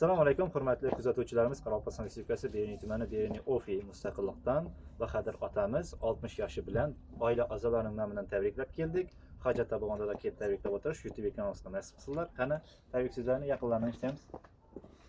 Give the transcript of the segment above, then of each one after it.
Assalomu alaykum, hurmatli kuzatuvchilarimiz. Qoraqalpog'iston Respublikasi Beruniy tumani Beruniy Ofi mustaqillikdan Bahodir otamiz 60 yoshi bilan oila a'zolarining nomidan tabriklab keldik. Hojatda bo'lganda kelib tabriklab o'tirish YouTube kanalimizga nasib qilsinlar. Qani, tabrik so'zlarini yaqinlardan eshitamiz.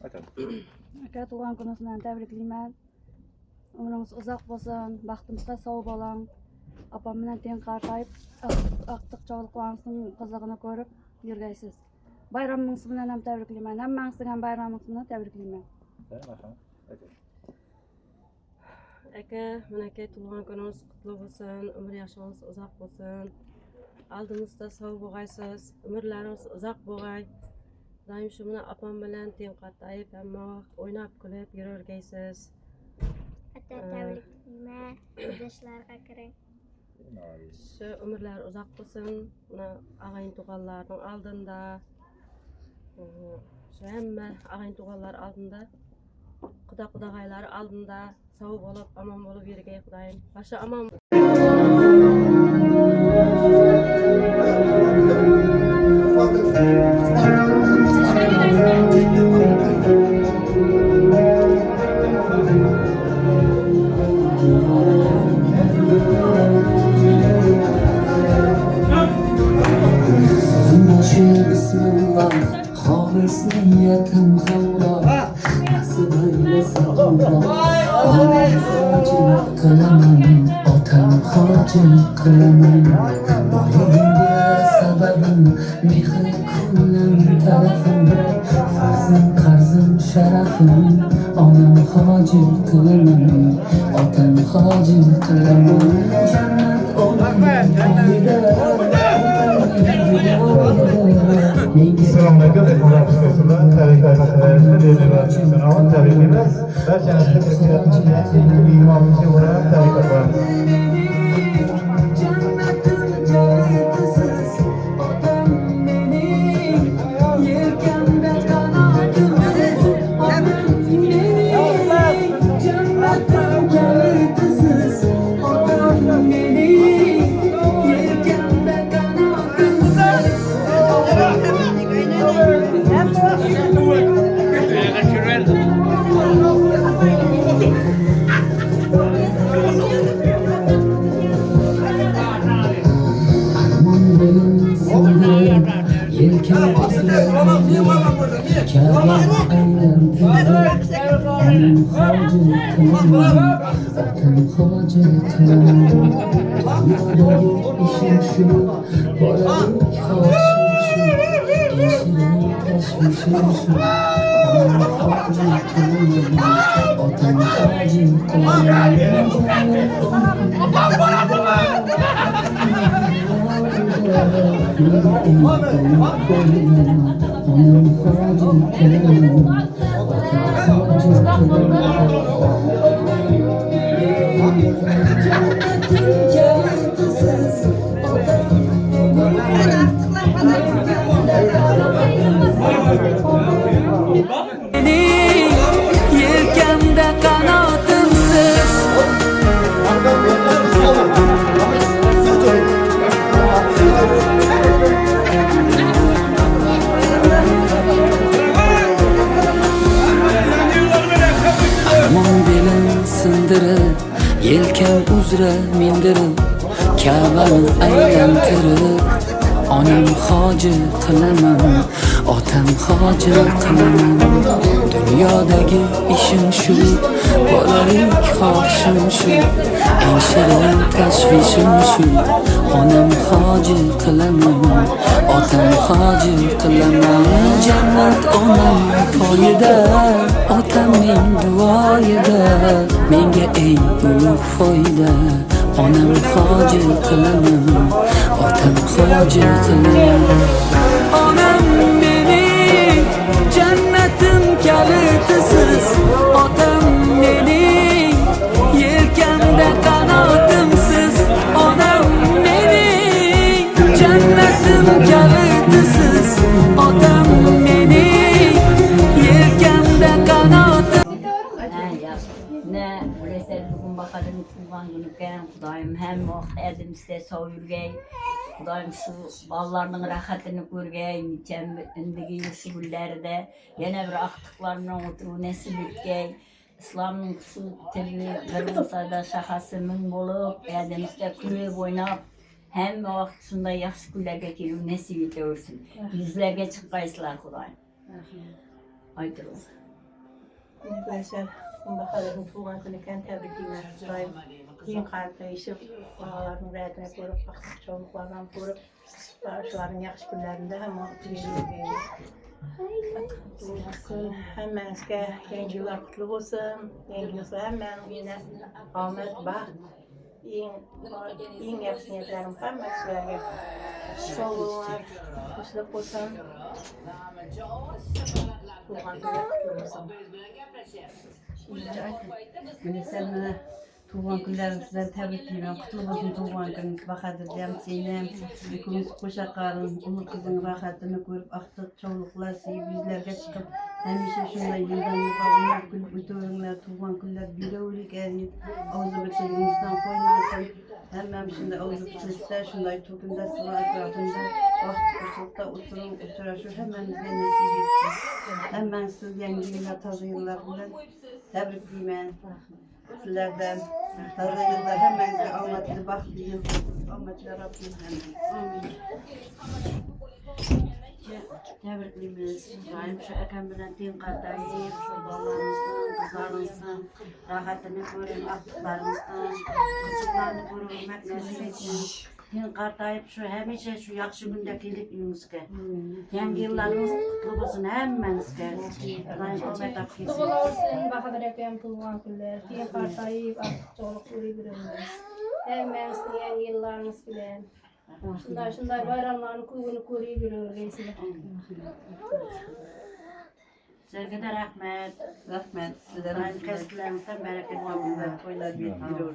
Aytamiz. Aka, tug'ilgan kuningiz bilan tabriklayman. Umringiz uzoq bo'lsin, baxtimizga sog' bo'ling. Opam bilan teng qartayib, aqtiqchoqliqlaringizning qizig'ini ko'rib yurgaysiz. Bayramingiz bilan ham tabriklayman. Hammangizga ham bayramingiz bilan tabriklayman. Aka, menaka tug'ilgan kuningiz qutlug' bo'lsin, umr yoshingiz uzoq bo'lsin. Oldimizda sog' bo'lg'aysiz, umrlaringiz uzoq bo'lg'ay. Doim shu bilan opam bilan teng qartayib, hamma vaqt o'ynab kulib yuravergaysiz. Aka, tabriklayman. Yoshlarga kiring. Shu umrlar uzoq bo'lsin. Mana og'ayin tug'anlarning oldinda, shu hamma og'ayin tug'anlar oldinda, quda-qudag'aylar oldinda sog' bo'lib, omon bo'lib yurgay Xudoyim. O'sha omon Bismillah, xolis niyatim hamroh, nasib eylasa Alloh. Qilaman, otam hojim qilaman, boyimga sababim mehri ko'nglim tarafim, farzim qarzim sharafim, onam hojim qilaman, otam hojim qilaman, jannat onam qo'yida. Assalomu alaykum, hurmatli tabriklar masalasida tabriklaymiz. Barchani tabriklaymiz. Imomimizga o'rab tabriklar qilamiz. Yelkan uzra mindirib, Ka'bani aylantirib, onam hoji qilaman, otam hoji qilaman. Dunyodagi ishim shu, bolalik xohishim shu, eng shirin tashvishim shu. Onam hoji qilaman, otam hoji qilaman. Jannat onam poyida, otamning duoyida, menga eng ulug' foyda. Onam hoji qilaman, otam hoji qilaman. Onam mening jannatim kalitisiz, otam mening yelkamda qanotimsiz. Onam mening jannatim kalitisiz, otam mening yelkamda qanotim. Ne, öyleyse bugün bakalım tuğan günüken Kudayım hem vaqt edimizde sağ yürgey. Kudayım şu ballarının rahatını görgey, indigi şu günlerde yine bir aktıklarına oturup nesip etkey. İslam'ın şu tili Kırgızada şahası mün bolup, edimizde külüp oynap, hem vaqt şunday yaxşı günlerge kelip nesip eteversin. Yüzlerge çıkkaysılar Kudayım. Aytırız. Arkadaşlar, Bahar'ın tuğan günüken tebrikliyim. Kudayım kıyım kardeşim, ağaların rəyətini görüp, baktık çoğunluklardan görüp, şuların yaxşı günlerinde hem o olsun. Hemenizge yeni yıllar kutlu olsun. Yeni yıllar hemen yine Ahmet bak. İyi yaxşı niyetlerim hemen sizlerge. Sağ olunlar, kuşluk olsun. Tuğan günler kutlu olsun. Sen tuğan günlerimizden tebrikliyim. Kutlu olsun tuğan günümüz. Bahadır Cemsiyem, ikimiz koşakarın, ulu kızın rahatını görüp, aktık çoğunluklar seyip yüzlerge çıkıp, hemişe şunday yıldan yıla onlar gülüp ötörünler, tuğan günler bir öğrük eriyip, ağzı bitirimizden koymasın. Hemen şimdi ağzı bitirimizden şunday tuğunda sıra etrafında, vakti koşulukta oturun, oturaşır, hemen bize nesip etsin. Hemen siz yeni yıllar, taze yıllar bilen tebrikliyim. Sizlerden taze yıllar hemen size Ahmet'li baktı yıl. Ahmet'li Rabbim hemen. Tebrikliyimiz. Daim şu ekemden din kardeşim, şu ballarımızdan, kızlarımızdan, rahatını görün, aktıklarımızdan, kızlarını görülmek nasip etsin. Din kardeşim şu hemişe şu yaxşı günde gelip yürümüzge. Yeni yıllarımız kutlu olsun hemmenizge. Daim Ahmet Akkesin. Kutlu olsun, Bahadır Ekrem tuğan günler. Din kardeşim, aktıkçılık ürünümüz. Hemmenizin yeni yıllarımız bilen. Şunday bayramlarını kuyunu koruyu görüyoruz. Sevgide rahmet. Rahmet. Size Daim rahmet. keskilerimizden bereket Allah'ım koylar bitiriyor.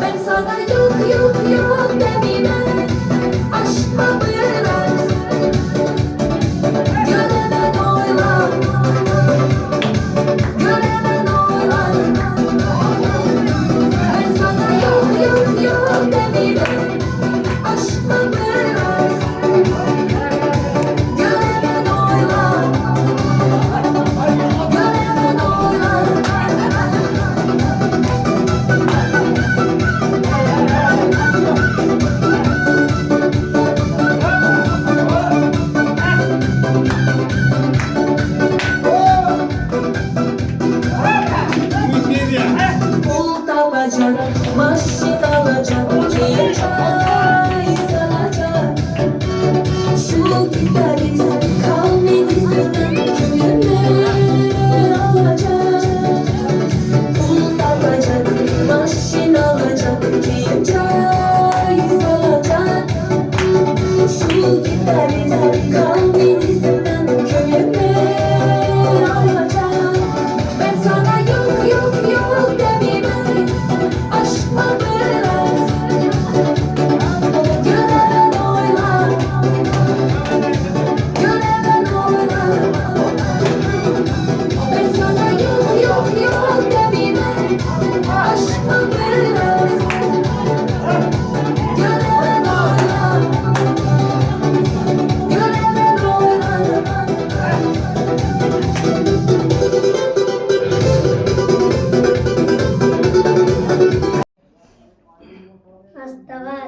Ben sana yok yok yok demeyeyim. Aşk mı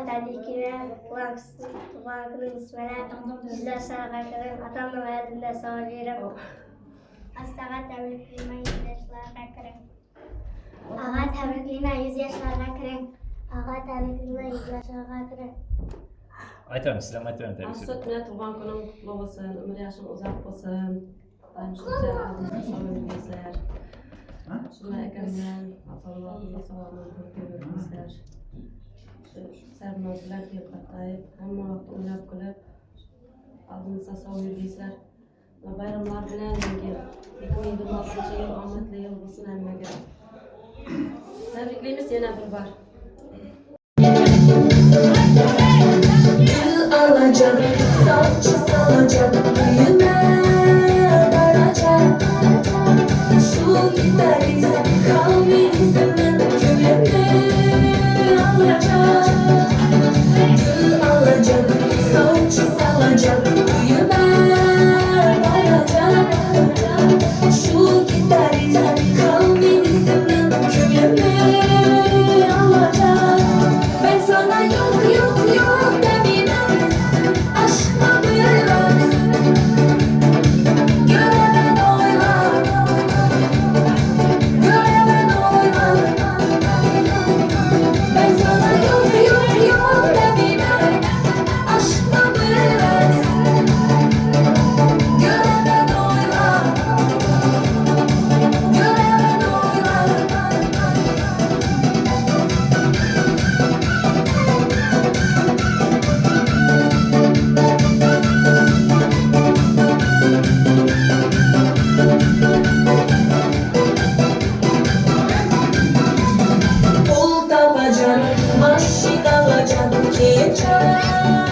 tabrikime tuğan gününüz bilen yüzler sağa kırın. Atamın adında sağ verim. Astağa tabriklime 100 yaşlarga kırın. Ağa tabriklime 100 yaşlarga kırın. Ağa tabriklime 100 yaşlarga kırın. Aytamiz, sizlarga aytaman tebrik ederim. Asut bilan tug'ilgan kuning qutlug' bo'lsin, umr yoshing uzoq bo'lsin. Doim shuncha oldinda sog'lig'ingizlar. Shunday akam bilan Allohga sog'lik ko'rgizingizlar. Shu sarmozlar kelib qatnayib, hamma vaqt o'ylab qilib, oldimizda sog' yurgizlar. Va bayramlar bilan yangi 2026-yil omadli yil bo'lsin hammaga. Tabriklaymiz yana bir bor. Gül alacak, saçı salacak, büyüme varacak. Şu gitarist kalbimizden gülümü alacak. Gül alacak, saçı salacak, büyüme varacak. Şu gitarist kalbimizden gülümü alacak. Ben sana yok yok yok demem, aşkla biraz göremen oyla, göremen oyla. Ben sana yok yok yok demem, aşkla biraz göremen oyla, göremen oyla. Pul tapacak, maşin alacak, geçer.